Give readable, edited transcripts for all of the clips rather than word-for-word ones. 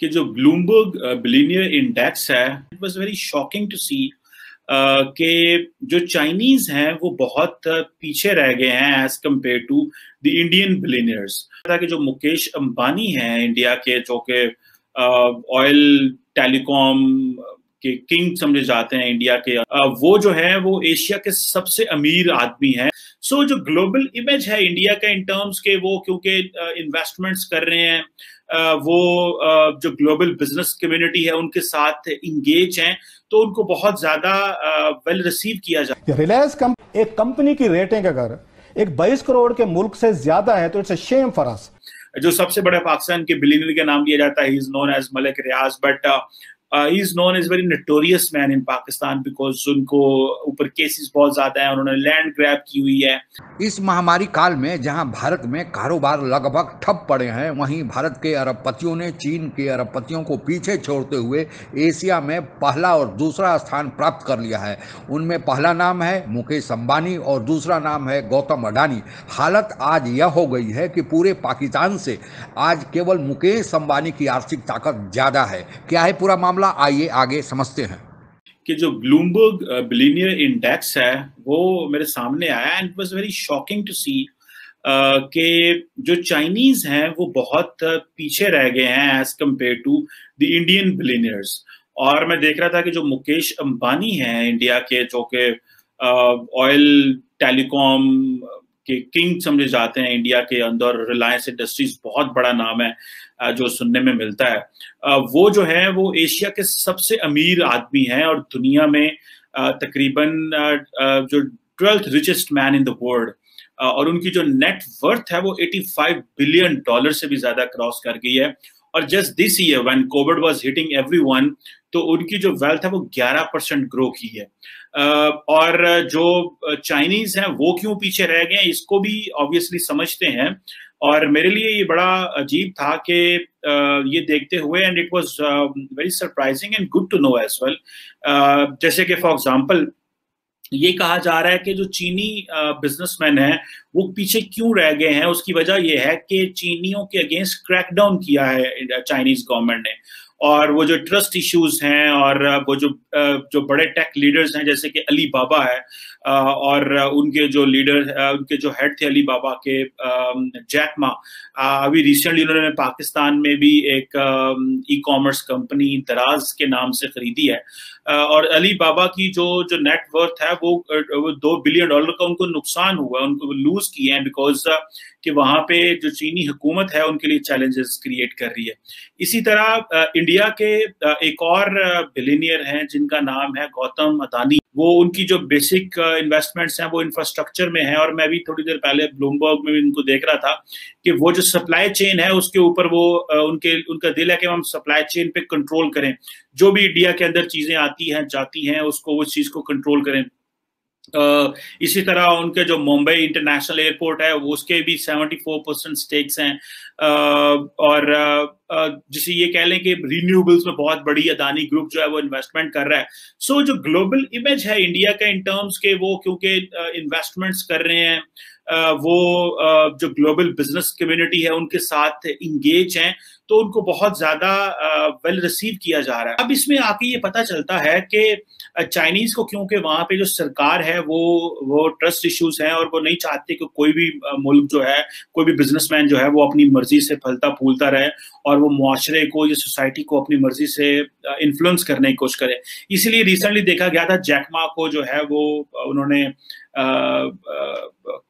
कि जो Bloomberg billionaire index है, it was very shocking to see कि जो चाइनीज हैं वो बहुत पीछे रह गए हैं as compared to the Indian billionaires. कि जो मुकेश अंबानी हैं इंडिया के, जो कि ऑयल टेलीकॉम के किंग समझे जाते हैं इंडिया के, वो जो है वो एशिया के सबसे अमीर आदमी हैं। सो जो ग्लोबल इमेज है इंडिया का इन टर्म्स के, वो क्योंकि इन्वेस्टमेंट्स कर रहे हैं, वो जो ग्लोबल बिजनेस कम्युनिटी है उनके साथ इंगेज हैं, तो उनको बहुत ज्यादा वेल रिसीव किया जाता है। रिलायंस एक कंपनी की रेटिंग अगर एक 22 करोड़ के मुल्क से ज्यादा है तो it's a shame for us. जो सबसे बड़े पाकिस्तान के बिलियनियर का नाम लिया जाता है, he is known as Malik Riaz, but he is known as very notorious man in Pakistan because उनको ऊपर केसेस बहुत ज्यादा हैं, उन्होंने लैंड ग्रैब की हुई है। इस महामारी काल में जहां भारत में कारोबार लगभग ठप पड़े हैं, वहीं भारत के अरबपतियों ने चीन के अरबपतियों को पीछे छोड़ते हुए एशिया में पहला और दूसरा स्थान प्राप्त कर लिया है। उनमें पहला नाम है मुकेश अंबानी और दूसरा नाम है गौतम अडानी। हालत आज यह हो गई है कि पूरे पाकिस्तान से आज केवल मुकेश अंबानी की आर्थिक ताकत ज्यादा है। क्या है पूरा मामला, आइए आगे समझते हैं। कि जो ब्लूमबर्ग बिलियनियर इंडेक्स है वो मेरे सामने आया, and it was very shocking to see कि जो चाइनीज हैं वो बहुत पीछे रह गए हैं as compared to the Indian billionaires. और मैं देख रहा था कि जो मुकेश अंबानी हैं इंडिया के, जो कि ऑयल टेलीकॉम के किंग समझे जाते हैं इंडिया के अंदर, रिलायंस इंडस्ट्रीज बहुत बड़ा नाम है जो सुनने में मिलता है, वो जो है वो एशिया के सबसे अमीर आदमी हैं और दुनिया में तकरीबन जो 12th richest man in the world, और उनकी जो नेट वर्थ है वो $85 बिलियन से भी ज्यादा क्रॉस कर गई है। और just this year when covid was hitting everyone, तो उनकी जो वेल्थ है वो 11% ग्रो की है। और जो चाइनीज हैं वो क्यों पीछे रह गए हैं इसको भी ऑब्वियसली समझते हैं। और मेरे लिए ये बड़ा अजीब था कि ये देखते हुए, and it was very surprising and good to know as well. जैसे कि फॉर एग्जांपल ये कहा जा रहा है कि जो चीनी बिजनेसमैन हैं वो पीछे क्यों रह गए हैं, उसकी वजह यह है कि चीनियों के अगेंस्ट क्रैकडाउन किया है चाइनीज गवर्नमेंट ने। और वो जो ट्रस्ट इश्यूज हैं और वो जो बड़े टेक लीडर्स हैं जैसे कि अली बाबा है, और उनके जो लीडर उनके जो हेड थे अली बाबा के, जैक मा, अभी रिसेंटली उन्होंने पाकिस्तान में भी एक ई कॉमर्स कंपनी दराज के नाम से खरीदी है। और अली बाबा की जो नेट वर्थ है वो $2 बिलियन का उनको नुकसान हुआ, उनको लूज किए हैं, बिकॉज कि वहां पे जो चीनी हुकूमत है उनके लिए चैलेंजेस क्रिएट कर रही है। इसी तरह इंडिया के एक और बिलियनियर हैं जिनका नाम है गौतम अडानी। वो उनकी जो बेसिक इन्वेस्टमेंट्स हैं वो इंफ्रास्ट्रक्चर में है, और मैं भी थोड़ी देर पहले ब्लूमबर्ग में भी उनको देख रहा था कि वो जो सप्लाई चेन है उसके ऊपर वो उनका दिल है कि हम सप्लाई चेन पे कंट्रोल करें, जो भी इंडिया के अंदर चीजें आती हैं जाती हैं उसको उस चीज को कंट्रोल करें। इसी तरह उनके जो मुंबई इंटरनेशनल एयरपोर्ट है वो उसके भी 74% स्टेक्स हैं। और जिसे ये कह लें कि रिन्यूएबल्स में बहुत बड़ी अदानी ग्रुप जो है वो इन्वेस्टमेंट कर रहा है। सो जो ग्लोबल इमेज है इंडिया का इन टर्म्स के, वो क्योंकि इन्वेस्टमेंट्स कर रहे हैं, वो जो ग्लोबल बिजनेस कम्युनिटी है उनके साथ इंगेज हैं, तो उनको बहुत ज्यादा वेल रिसीव किया जा रहा है। अब इसमें आके ये पता चलता है कि चाइनीज को, क्योंकि वहां पे जो सरकार है वो ट्रस्ट इश्यूज हैं और वो नहीं चाहते कि कोई भी मुल्क जो है, कोई भी बिजनेसमैन जो है वो अपनी मर्जी से फलता फूलता रहे और वो मुआशरे को या सोसाइटी को अपनी मर्जी से इन्फ्लुएंस करने की कोशिश करे। इसीलिए रिसेंटली देखा गया था जैक मा को जो है वो उन्होंने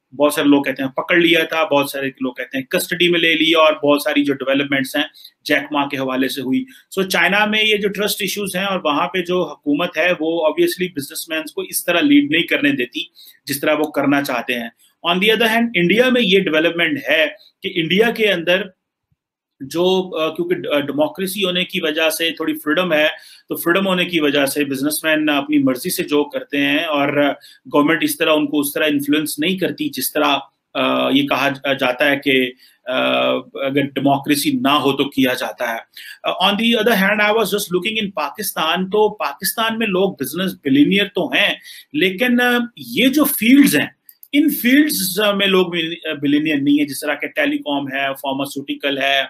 बहुत सारे लोग कहते हैं पकड़ लिया था, बहुत सारे लोग कहते हैं कस्टडी में ले लिया, और बहुत सारी जो डेवलपमेंट्स हैं जैक मा के हवाले से हुई। सो चाइना में ये जो ट्रस्ट इश्यूज हैं और वहां पे जो हुकूमत है वो ऑब्वियसली बिजनेसमैन को इस तरह लीड नहीं करने देती जिस तरह वो करना चाहते हैं। On the other hand India में ये डेवलपमेंट है कि इंडिया के अंदर जो क्योंकि डेमोक्रेसी होने की वजह से थोड़ी फ्रीडम है, तो फ्रीडम होने की वजह से बिजनेसमैन अपनी मर्जी से जो करते हैं, और गवर्नमेंट इस तरह उनको उस तरह इन्फ्लुएंस नहीं करती जिस तरह ये कहा जाता है कि अगर डेमोक्रेसी ना हो तो किया जाता है। On the other hand I was just looking in Pakistan, तो पाकिस्तान में लोग बिजनेस बिलियनियर तो हैं, लेकिन ये जो फील्ड्स हैं इन फील्ड्स में लोग बिलियनियर नहीं है, जिस तरह के टेलीकॉम है, फार्मास्यूटिकल है,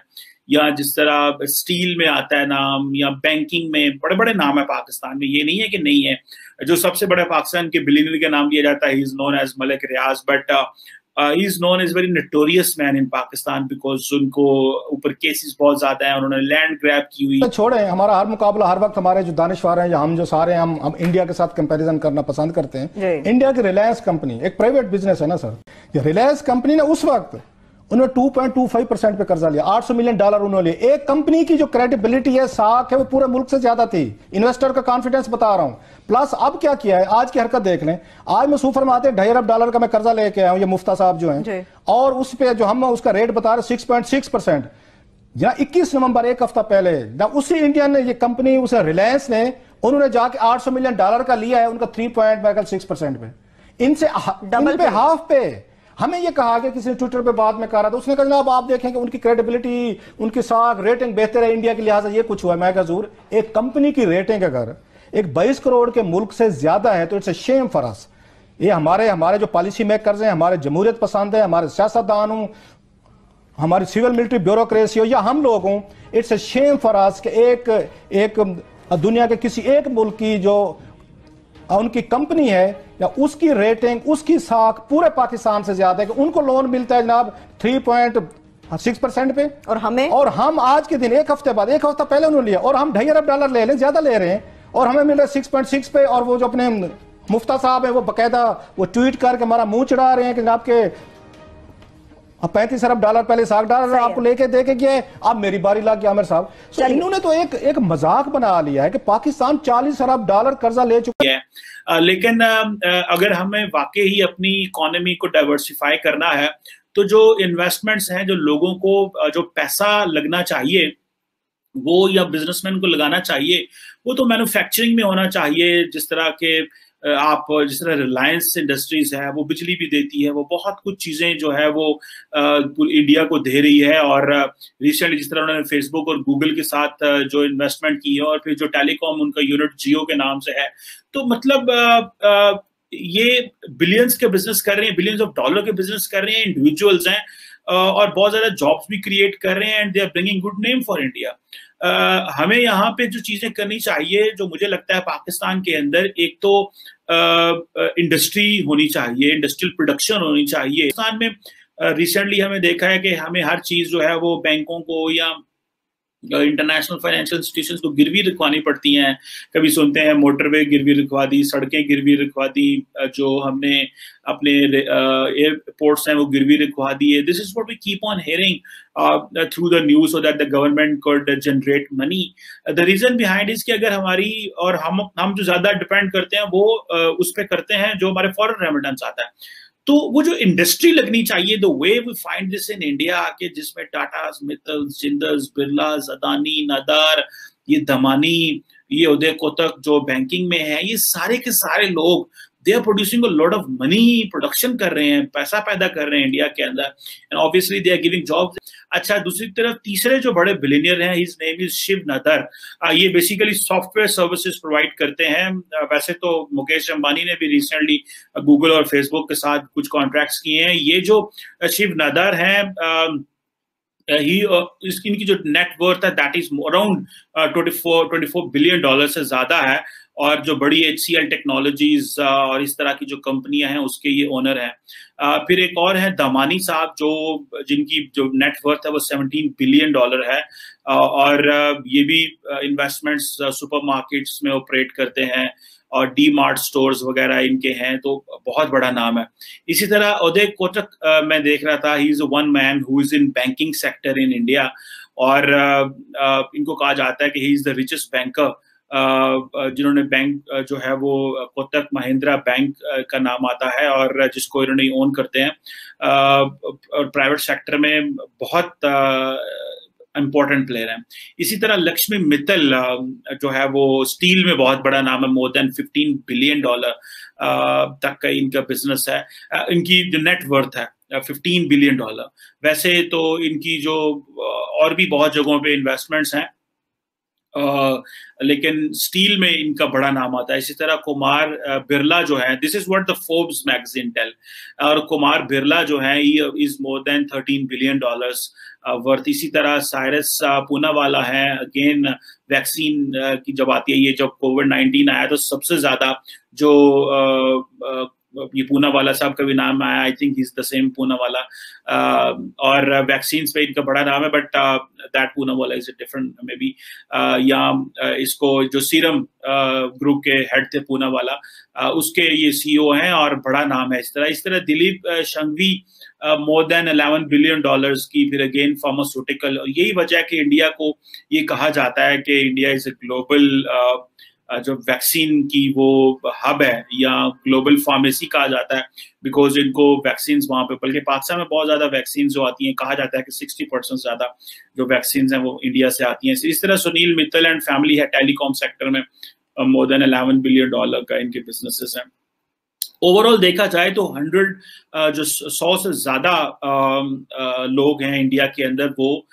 या जिस तरह स्टील में आता है नाम, या बैंकिंग में बड़े बड़े नाम है पाकिस्तान में, ये नहीं है कि नहीं है। जो सबसे बड़े पाकिस्तान के बिलियनर का नाम लिया जाता है, he is known as Malik Riaz, but he is known as very notorious man in Pakistan because उनको ऊपर केसेस बहुत ज्यादा हैं, उन्होंने लैंड ग्रैब की हुई। छोड़े हमारा हर मुकाबला, हर वक्त हमारे जो दानिशवार हैं या हम जो सारे हम इंडिया के साथ कंपैरिजन करना पसंद करते हैं। इंडिया की रिलायंस कंपनी एक प्राइवेट बिजनेस है ना सर, ये रिलायंस कंपनी ने उस वक्त उन्होंने 2.25% पे कर्जा लिया, $800 मिलियन उन्होंने लिए। एक कंपनी की जो क्रेडिबिलिटी है, साख है, वो पूरे मुल्क से ज्यादा थी। इन्वेस्टर का कॉन्फिडेंस बता रहा हूं। प्लस अब क्या किया है, आज की हरकत देख लें। आज मैं सूफर में आते $2.5 अरब का मैं कर्जा लेके आया हूं, ये मुफ्ता साहब जो हैं, और उस पे जो हम उसका रेट बता रहे 6.6%। या 21 नवंबर, एक हफ्ता पहले, जब उसी इंडियन ने ये कंपनी, उसे रिलायंस ने, उन्होंने जाके $800 मिलियन का लिया है, उनका 3.6% पे, इनसे डबल पे, हाफ पे। हमें ये कहा कि किसी ने ट्विटर पे बाद में कहा रहा था, उसने कहा जनाब आप देखेंगे उनकी क्रेडिबिलिटी, उनकी साख रेटिंग बेहतर है इंडिया के लिहाज से, ये कुछ हुआ। मैं कहा जरूर, एक कंपनी की रेटिंग अगर एक 22 करोड़ के मुल्क से ज्यादा है तो it's a shame for us. ये हमारे जो पॉलिसी मेकर्स हैं, हमारे जमहूरियत पसंद है, हमारे सियासतदान हों, हमारी सिविल मिलिट्री ब्यूरोक्रेसी हो, या हम लोग हों, it's a shame for us कि एक दुनिया के किसी एक मुल्क की जो उनकी कंपनी है या उसकी रेटिंग, उसकी साख पूरे पाकिस्तान से ज्यादा है, कि उनको लोन मिलता है जनाब 3.6% पे, और हम आज के दिन, एक हफ्ता पहले उन्होंने लिया, और हम $2.5 अरब ले लें, ज्यादा ले रहे हैं, और हमें मिल रहा है 6.6 पे। और वो जो अपने मुफ्ता साहब है, वो बकायदा वो ट्वीट करके हमारा मुंह चढ़ा रहे हैं कि जनाब के $35 अरब पहले $60 आपको लेके दे के गया है, अब मेरी बारी लग गया आमिर साहब। सो इन्होंने तो एक मजाक बना लिया है कि पाकिस्तान $40 अरब कर्जा ले चुका है। लेकिन अगर हमें वाकई ही अपनी इकोनॉमी को डाइवर्सिफाई करना है, तो जो इन्वेस्टमेंट्स हैं, जो लोगों को जो पैसा लगना चाहिए वो, या बिजनेसमैन को लगाना चाहिए, वो तो मैन्युफैक्चरिंग में होना चाहिए। जिस तरह के जिस तरह रिलायंस इंडस्ट्रीज है, वो बिजली भी देती है, वो बहुत कुछ चीजें जो है वो इंडिया को दे रही है। और रिसेंटली जिस तरह उन्होंने फेसबुक और गूगल के साथ जो इन्वेस्टमेंट की है, और फिर जो टेलीकॉम उनका यूनिट जियो के नाम से है, तो मतलब ये बिलियंस के बिजनेस कर रहे हैं, बिलियंस ऑफ डॉलर के बिजनेस कर रहे हैं, इंडिविजुअल्स हैं, और बहुत ज्यादा जॉब्स भी क्रिएट कर रहे हैं, and they are bringing good name for India. हमें यहाँ पे जो चीजें करनी चाहिए, जो मुझे लगता है पाकिस्तान के अंदर, एक तो इंडस्ट्री होनी चाहिए, इंडस्ट्रियल प्रोडक्शन होनी चाहिए। पाकिस्तान में रिसेंटली हमें देखा है कि हमें हर चीज जो है वो बैंकों को या इंटरनेशनल फाइनेंशियल इंस्टीट्यूशंस को गिरवी रखवानी पड़ती हैं। कभी सुनते हैं मोटरवे गिरवी रखवा दी, सड़कें गिरवी रखवा दी, जो हमने अपने एयरपोर्ट्स हैं वो गिरवी रखवा दिए। This is what we keep on hearing through the news so that the government could generate money. The reason behind is कि अगर हमारी और हम जो ज्यादा डिपेंड करते हैं वो उस पर करते हैं जो हमारे फॉरेन रेमिटेंस आता है। तो वो जो इंडस्ट्री लगनी चाहिए, the way we find this in India, के जिसमें टाटा, मित्तल्स, जिंदल्स, बिरलास, अदानी, नादार, ये दमानी, ये उदय कोटक जो बैंकिंग में है, ये सारे के सारे लोग they are producing a lot of money, production कर रहे हैं, पैसा पैदा कर रहे हैं इंडिया के अंदर, and obviously they are giving jobs. अच्छा, दूसरी तरफ तीसरे जो बड़े बिलियनियर हैं, his name is Shiv Nadar. ये बेसिकली सॉफ्टवेयर सर्विसेज प्रोवाइड करते हैं। वैसे तो मुकेश अंबानी ने भी रिसेंटली गूगल और फेसबुक के साथ कुछ कॉन्ट्रैक्ट्स किए हैं। ये जो शिव नादर हैं, इनकी जो नेट वर्थ है दैट इज अराउंड $24 बिलियन से ज्यादा है, और जो बड़ी HCL टेक्नोलॉजीज और इस तरह की जो कंपनियां हैं उसके ये ओनर हैं। फिर एक और है दमानी साहब, जिनकी जो नेट वर्थ है वो $17 बिलियन है, और ये भी इन्वेस्टमेंट्स सुपरमार्केट्स में ऑपरेट करते हैं, और डी मार्ट स्टोर्स वगैरह इनके हैं, तो बहुत बड़ा नाम है। इसी तरह उदय कोटक मैं देख रहा था, he is one man who is in banking sector in India, और इनको कहा जाता है कि he is the richest banker, जिन्होंने बैंक जो है वो कोटक महिंद्रा बैंक का नाम आता है, और जिसको इन्होंने ओन करते हैं, और प्राइवेट सेक्टर में बहुत इंपॉर्टेंट प्लेयर है। इसी तरह लक्ष्मी मित्तल जो है वो स्टील में बहुत बड़ा नाम है, मोर देन $15 बिलियन तक का इनका बिजनेस है। इनकी जो नेट वर्थ है $15 बिलियन। वैसे तो इनकी जो और भी बहुत जगहों पे इन्वेस्टमेंट्स हैं, लेकिन स्टील में इनका बड़ा नाम आता है। इसी तरह कुमार बिरला जो है, this is what the Forbes magazine tell, और कुमार बिरला जो है is more than $13 billion worth. इसी तरह साइरस पूनावाला है, अगेन वैक्सीन की जब आती है, ये जब कोविड-19 आया तो सबसे ज्यादा जो ये पूनावाला साहब का भी नाम आया, I think is the same Poonawalla, और वैक्सीन पे इनका बड़ा नाम है, but that Poonawalla is a different may be, या इसको जो सीरम ग्रुप के हेड थे पूनावाला, उसके ये सीईओ हैं और बड़ा नाम है। इस तरह Dilip Sanghvi more than $11 billion की, फिर अगेन फार्मास्यूटिकल। और यही वजह है कि इंडिया को ये कहा जाता है कि इंडिया इज अ ग्लोबल जो वैक्सीन की वो हब है, या ग्लोबल फार्मेसी कहा जाता है, बिकॉज इनको वैक्सीन वहां पे, बल्कि पाकिस्तान में बहुत ज्यादा वैक्सीन जो आती हैं, कहा जाता है कि 60% ज्यादा जो वैक्सीन हैं वो इंडिया से आती हैं। इस तरह सुनील मित्तल एंड फैमिली है टेलीकॉम सेक्टर में, मोर देन $11 बिलियन का इनके बिजनेसेस हैं। ओवरऑल देखा जाए तो 100 से ज्यादा लोग हैं इंडिया के अंदर, वो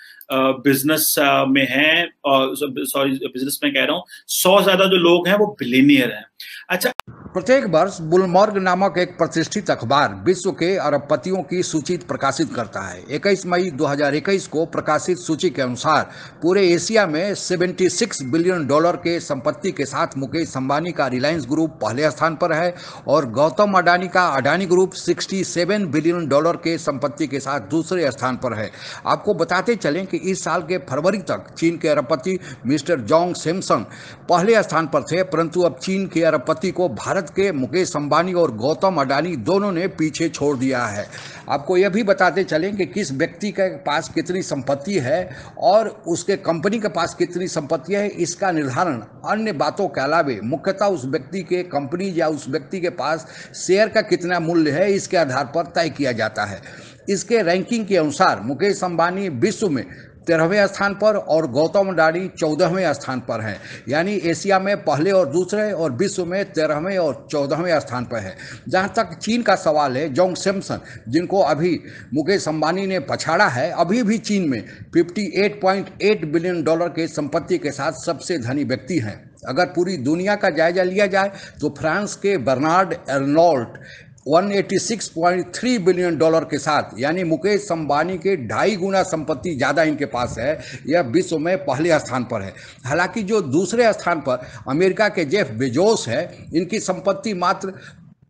बिजनेस में हैं, सॉरी बिजनेस में कह रहा हूँ, 100 ज्यादा जो लोग हैं वो बिलियनियर हैं। अच्छा, प्रत्येक वर्ष बुलमॉर्ग नामक एक प्रतिष्ठित अखबार विश्व के अरबपतियों की सूची प्रकाशित करता है। 21 मई 2021 को प्रकाशित सूची के अनुसार पूरे एशिया में $76 बिलियन के संपत्ति के साथ मुकेश अंबानी का रिलायंस ग्रुप पहले स्थान पर है, और गौतम अडानी का अडानी ग्रुप $67 बिलियन के संपत्ति के साथ दूसरे स्थान पर है। आपको बताते चलें कि इस साल के फरवरी तक चीन के अरबपति मिस्टर जोंग सैमसन पहले स्थान पर थे, परंतु अब चीन के अरबपति को भारत के मुकेश अंबानी और गौतम अडानी दोनों ने पीछे छोड़ दिया है। आपको यह भी बताते चलें कि किस व्यक्ति के पास कितनी संपत्ति है और उसके कंपनी के पास कितनी संपत्ति है, इसका निर्धारण अन्य बातों के अलावे मुख्यतः उस व्यक्ति के कंपनी या उस व्यक्ति के पास शेयर का कितना मूल्य है, इसके आधार पर तय किया जाता है। इसके रैंकिंग के अनुसार मुकेश अंबानी विश्व में 13वें स्थान पर और गौतम अडानी 14वें स्थान पर हैं, यानी एशिया में पहले और दूसरे और विश्व में 13वें और 14वें स्थान पर है। जहां तक चीन का सवाल है, जोंग सैमसन जिनको अभी मुकेश अंबानी ने पछाड़ा है, अभी भी चीन में $58.8 बिलियन के संपत्ति के साथ सबसे धनी व्यक्ति हैं। अगर पूरी दुनिया का जायजा लिया जाए तो फ्रांस के बर्नार्ड अर्नोल्ट 186.3 बिलियन के साथ, यानी मुकेश अंबानी के 2.5 गुना संपत्ति ज़्यादा इनके पास है, यह विश्व में पहले स्थान पर है। हालांकि जो दूसरे स्थान पर अमेरिका के जेफ बेजोस है, इनकी संपत्ति मात्र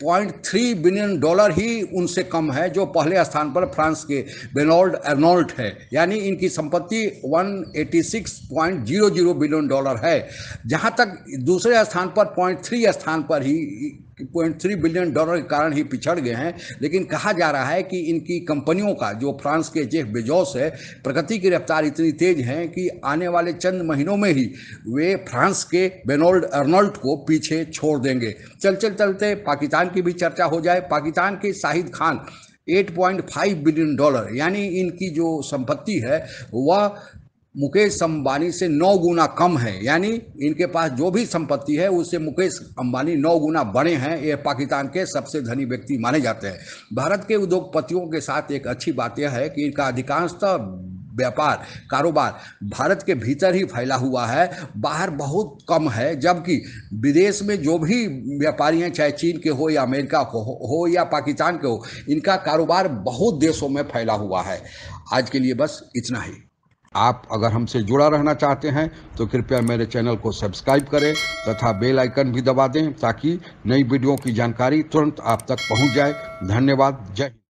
$0.3 बिलियन ही उनसे कम है, जो पहले स्थान पर फ्रांस के बेर्नार्ड अर्नोल्ट है, यानी इनकी संपत्ति $186.00 बिलियन है। जहां तक दूसरे स्थान पर 0.3 स्थान पर ही $0.3 बिलियन के कारण ही पिछड़ गए हैं। लेकिन कहा जा रहा है कि इनकी कंपनियों का, जो फ्रांस के जेफ बेजोस है, प्रगति की रफ्तार इतनी तेज है कि आने वाले चंद महीनों में ही वे फ्रांस के बेर्नार्ड अर्नोल्ट को पीछे छोड़ देंगे। चलते पाकिस्तान की भी चर्चा हो जाए। पाकिस्तान के शाहिद खान 8.5 बिलियन, यानी इनकी जो संपत्ति है वह मुकेश अंबानी से 9 गुना कम है, यानी इनके पास जो भी संपत्ति है उससे मुकेश अंबानी 9 गुना बड़े हैं। ये पाकिस्तान के सबसे धनी व्यक्ति माने जाते हैं। भारत के उद्योगपतियों के साथ एक अच्छी बात यह है कि इनका अधिकांशतः व्यापार कारोबार भारत के भीतर ही फैला हुआ है, बाहर बहुत कम है। जबकि विदेश में जो भी व्यापारी हैं, चाहे चीन के हो या अमेरिका को हो या पाकिस्तान के हो, इनका कारोबार बहुत देशों में फैला हुआ है। आज के लिए बस इतना ही। आप अगर हमसे जुड़ा रहना चाहते हैं तो कृपया मेरे चैनल को सब्सक्राइब करें तथा बेल आइकन भी दबा दें, ताकि नई वीडियो की जानकारी तुरंत आप तक पहुंच जाए। धन्यवाद। जय हिंद।